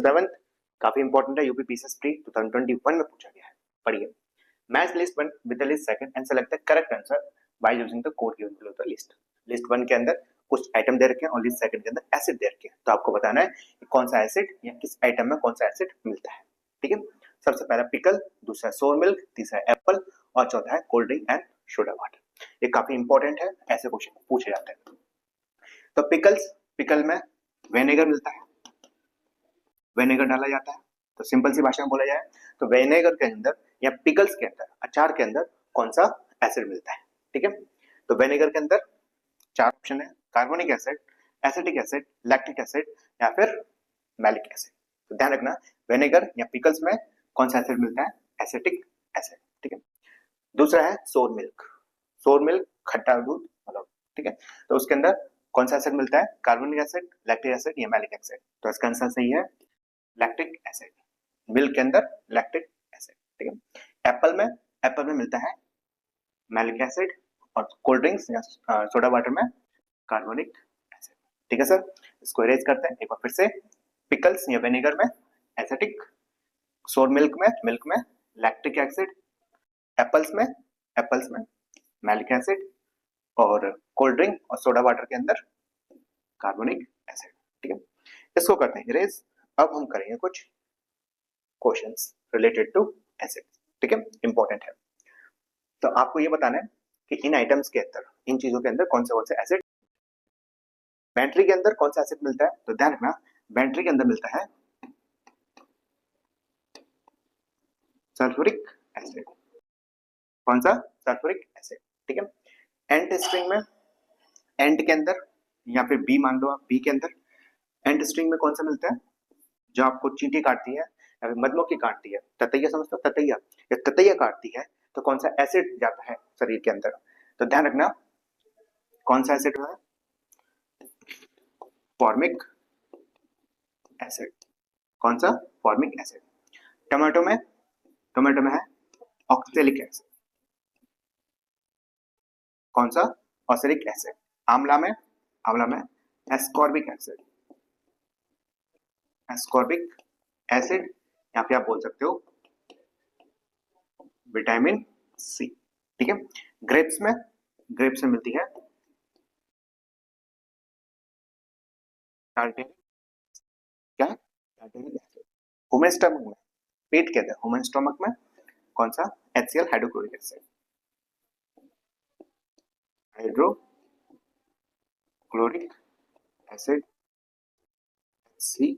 7 काफी इंपॉर्टेंट है, UP PCS pre 2021 में पूछा गया है, पढ़िए। Match list 1 with the list second and select the correct answer by using the code given below the list. List 1 के अंदर कुछ आइटम दे रखे हैं और लिस्ट सेकंड के अंदर एसिड दे रखे हैं, तो आपको बताना है कि कौन सा एसिड या किस आइटम में कौन सा एसिड मिलता है। ठीक है, सबसे पहला पिकल, दूसरा सोर मिल्क, तीसरा एप्पल और चौथा है cold drink and soda water. ये काफी इंपॉर्टेंट है, ऐसे क्वेश्चन पूछे जाते हैं। तो पिकल में विनेगर मिलता है, विनेगर डाला जाता है। तो सिंपल सी भाषा में बोला जाए तो विनेगर के अंदर या पिकल्स के अंदर, अचार के अंदर कौन सा एसिड मिलता है। ठीक है, तो विनेगर के अंदर 4 ऑप्शन है, carbonic acid, acetic acid, lactic acid या फिर मैलिक एसिड। तो ध्यान रखना विनेगर या पिकल्स में कौन सा एसिड मिलता है, एसिटिक एसिड। ठीक है, दूसरा है सोर मिल्क खट्टा दूध मतलब। ठीक है, तो उसके अंदर कौन सा एसिड मिलता है, कार्बोनिक एसिड, लैक्टिक एसिड या मैलिक एसिड। तो इसका आंसर सही है लैक्टिक एसिड, मिल्क के अंदर लैक्टिक एसिड। ठीक है, एप्पल में मिलता है मैलिक एसिड और कोल्ड ड्रिंक्स या सोडा वाटर में कार्बोनिक एसिड। ठीक है सर, इसको इरेज करते हैं एक बार फिर से। पिकल्स या विनेगर में एसिटिक, सोर मिल्क में लैक्टिक एसिड, एप्पल्स में मैलिक एसिड और कोल्ड ड्रिंक और सोडा वाटर के अंदर कार्बोनिक एसिड। ठीक है, इसको करते हैं इरेज। अब हम करेंगे कुछ क्वेश्चंस रिलेटेड टू एसिड। ठीक है, इंपॉर्टेंट है। तो आपको ये बताना है कि इन आइटम्स के अंदर, इन चीजों के अंदर कौन से एसिड, बैटरी के अंदर कौन सा एसिड मिलता है। तो ध्यान रखना बैटरी के अंदर मिलता है सल्फ्यूरिक एसिड। कौन सा, सल्फ्यूरिक एसिड। ठीक है, एंट स्ट्रिंग में, एंट के अंदर या फिर बी मान लो आप, बी के अंदर एंट स्ट्रिंग में कौन सा मिलता है, जो आपको चींटी काटती है या फिर मधुमक्खी काटती है, ततैया समझते हो, ततैया, या ततैया काटती है तो कौन सा एसिड जाता है शरीर के अंदर। तो ध्यान रखना कौन सा एसिड है, फॉर्मिक एसिड। कौन सा, फॉर्मिक एसिड। टमाटो में है ऑक्सैलिक एसिड। कौन सा, ऑक्सैलिक एसिड। आंवला में एस्कॉर्बिक एसिड या फिर आप बोल सकते हो विटामिन सी। ठीक है, ग्रेप्स में मिलती है टार्टेरिक, क्या, टार्टेरिक एसिड। ह्यूमन स्टमक में, पेट के अंदर ह्यूमन स्टमक में कौन सा, HCl hydrochloric acid, hydrochloric acid, HCl